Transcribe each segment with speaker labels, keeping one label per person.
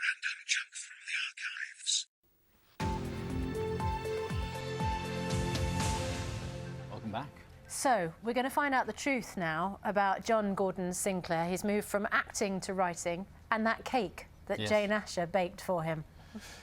Speaker 1: random chunk from the archives.
Speaker 2: Welcome back.
Speaker 3: So, we're going to find out the truth now about John Gordon Sinclair. He's moved from acting to writing, and that cake that Jane Asher baked for him.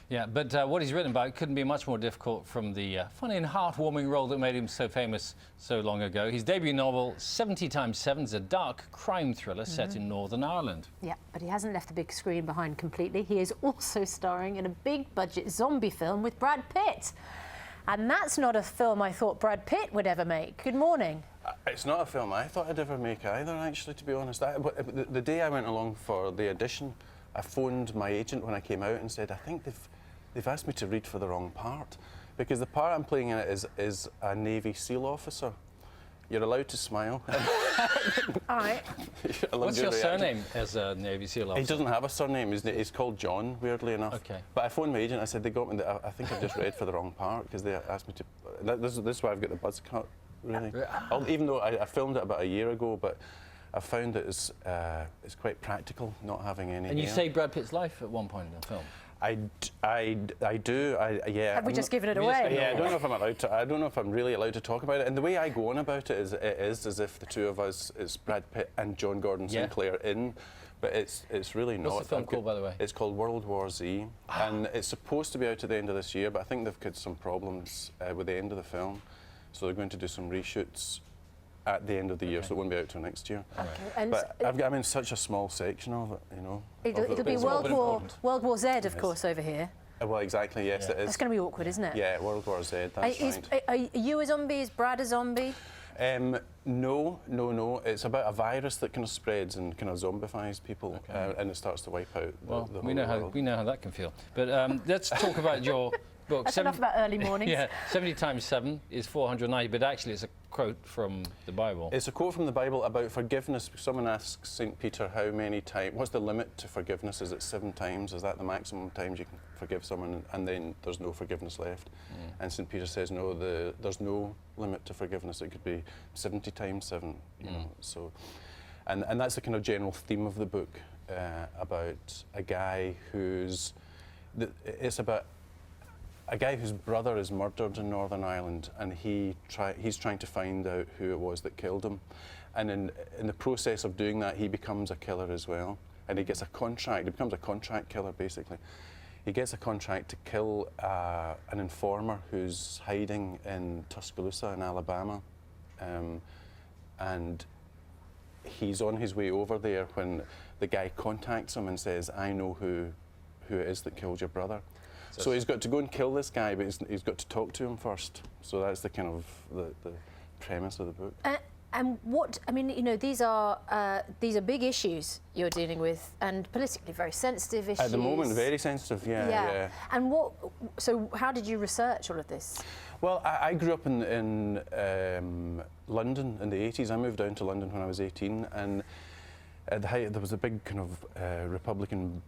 Speaker 2: Yeah, but what he's written about couldn't be much more difficult from the funny and heartwarming role that made him so famous so long ago. His debut novel, 70 x 7, is a dark crime thriller set in Northern Ireland.
Speaker 3: Yeah, but he hasn't left the big screen behind completely. He is also starring in a big-budget zombie film with Brad Pitt. And that's not a film I thought Brad Pitt would ever make. Good morning.
Speaker 4: It's not a film I thought I'd ever make either, actually, to be honest. The day I went along for the audition, I phoned my agent when I came out and said, I think they've asked me to read for the wrong part, because the part I'm playing in it is a Navy SEAL officer. You're allowed to smile.
Speaker 3: All right.
Speaker 2: What's your surname as a Navy SEAL officer?
Speaker 4: He doesn't have a surname. He's called John, weirdly enough.
Speaker 2: Okay.
Speaker 4: But I phoned my agent. I said, they got me. I think I've just read for the wrong part, because they asked me to. This is why I've got the buzz cut, really. Even though I filmed it about a year ago, but I found it it's quite practical not having any.
Speaker 2: And you saved Brad Pitt's life at one point in the film.
Speaker 4: I do. Yeah.
Speaker 3: Have we just given it away?
Speaker 4: Yeah, I don't know if I'm allowed to. I don't know if I'm really allowed to talk about it. And the way I go on about it is as if the two of us, it's Brad Pitt and John Gordon Sinclair in, but it's really not.
Speaker 2: What's the film called, by the way?
Speaker 4: It's called World War Z, and it's supposed to be out at the end of this year, but I think they've got some problems with the end of the film, so they're going to do some reshoots at the end of the year, so it won't be out till next year.
Speaker 3: Okay. And
Speaker 4: but I'm in such a small section of it, you know.
Speaker 3: It'll be World War Z, of course, over here.
Speaker 4: Well, exactly, yes, it is.
Speaker 3: That's going to be awkward, isn't it?
Speaker 4: Yeah, World War Z, that's right.
Speaker 3: Are you a zombie? Is Brad a zombie?
Speaker 4: No. It's about a virus that kind of spreads and kind of zombifies people, and it starts to wipe out the whole world.
Speaker 2: We know how that can feel. But let's talk about your book.
Speaker 3: That's enough about early mornings.
Speaker 2: Yeah, 70 x 7 is 490, but actually it's a quote from the Bible.
Speaker 4: It's a quote from the Bible about forgiveness. Someone asks St. Peter how many times, what's the limit to forgiveness? Is it 7 times? Is that the maximum times you can forgive someone and then there's no forgiveness left? And St. Peter says, no, there's no limit to forgiveness. It could be 70 times 7, you know. So, and that's the kind of general theme of the book, about a guy who's, it's about a guy whose brother is murdered in Northern Ireland, and he's trying to find out who it was that killed him. And in the process of doing that, he becomes a killer as well. And he gets a contract, he becomes a contract killer, basically. He gets a contract to kill an informer who's hiding in Tuscaloosa in Alabama. And he's on his way over there when the guy contacts him and says, I know who it is that killed your brother. So he's got to go and kill this guy, but he's got to talk to him first. So that's the kind of the premise of the book.
Speaker 3: And what, I mean, you know, these are big issues you're dealing with, and politically very sensitive issues.
Speaker 4: At the moment, very sensitive, yeah.
Speaker 3: And so how did you research all of this?
Speaker 4: Well, I grew up in London in the 80s. I moved down to London when I was 18, and at the height, there was a big kind of Republican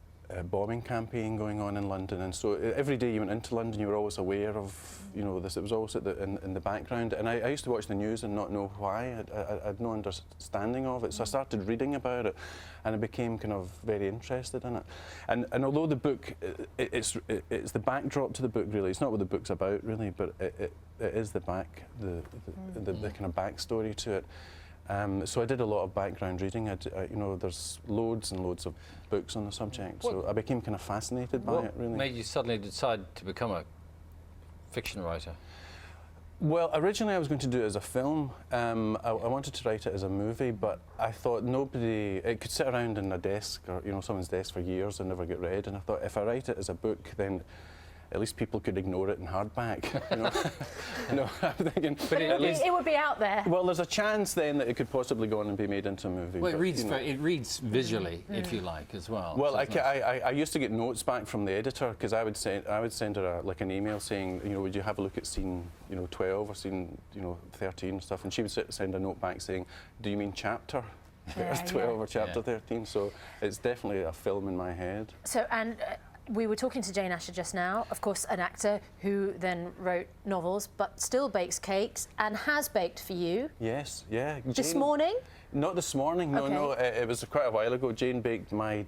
Speaker 4: bombing campaign going on in London, and so every day you went into London, you were always aware of, you know, this. It was always in the background, and I used to watch the news and not know why. I had no understanding of it, so I started reading about it, and I became kind of very interested in it. And although the book, it's the backdrop to the book, really. It's not what the book's about, really, but it is the kind of backstory to it. So I did a lot of background reading. You know, there's loads and loads of books on the subject, so I became kind of fascinated by it, really.
Speaker 2: What made you suddenly decide to become a fiction writer?
Speaker 4: Well, originally I was going to do it as a film. I wanted to write it as a movie, but I thought it could sit around in a desk or, you know, someone's desk for years and never get read, and I thought if I write it as a book, then at least people could ignore it in hardback. You know? No, I'm thinking,
Speaker 3: but it would be out there.
Speaker 4: Well, there's a chance then that it could possibly go on and be made into a movie.
Speaker 2: Well,
Speaker 4: but,
Speaker 2: it reads visually, if you like, as well.
Speaker 4: Well, I used to get notes back from the editor, because I would send her an email saying, you know, would you have a look at scene, you know, 12 or scene, you know, 13 and stuff, and she would send a note back saying, do you mean chapter? 12 or chapter 13, so it's definitely a film in my head.
Speaker 3: So, and we were talking to Jane Asher just now, of course, an actor who then wrote novels, but still bakes cakes and has baked for you.
Speaker 4: Yes, yeah.
Speaker 3: This
Speaker 4: Jane-
Speaker 3: morning?
Speaker 4: Not this morning, no,
Speaker 3: Okay.
Speaker 4: no. It was quite a while ago. Jane baked my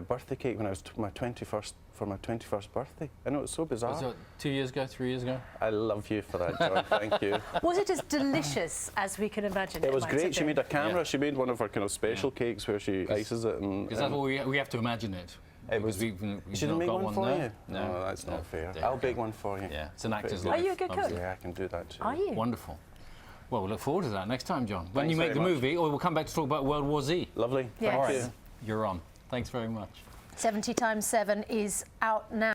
Speaker 4: birthday cake when I was my 21st birthday. I know, it's so bizarre.
Speaker 2: Was it 2 years ago, 3 years ago?
Speaker 4: I love you for that, John. Thank you.
Speaker 3: Was it as delicious as we can imagine?
Speaker 4: It was
Speaker 3: might have
Speaker 4: great. She
Speaker 3: been?
Speaker 4: made a camera.
Speaker 2: Yeah.
Speaker 4: She made one of her kind of special cakes where she ices it.
Speaker 2: Because that's what we have to imagine it.
Speaker 4: It was.
Speaker 2: We've
Speaker 4: She didn't
Speaker 2: not
Speaker 4: make
Speaker 2: got
Speaker 4: one for
Speaker 2: no.
Speaker 4: you?
Speaker 2: No,
Speaker 4: that's not fair.
Speaker 2: There
Speaker 4: I'll
Speaker 2: you go.
Speaker 4: bake one for you.
Speaker 2: Yeah, it's an actor's
Speaker 4: Are
Speaker 2: life.
Speaker 3: you a good cook?
Speaker 2: obviously.
Speaker 4: Yeah, I can do that too.
Speaker 3: Are you?
Speaker 2: Wonderful. Well, we'll look forward to that next time, John. When
Speaker 4: Thanks
Speaker 2: you make
Speaker 4: very
Speaker 2: the
Speaker 4: much.
Speaker 2: movie, or we'll come back to talk about World War Z.
Speaker 4: Lovely.
Speaker 3: Yes.
Speaker 4: Thank
Speaker 3: All right.
Speaker 4: you.
Speaker 2: You're on. Thanks very much.
Speaker 3: 70 times 7 is out now.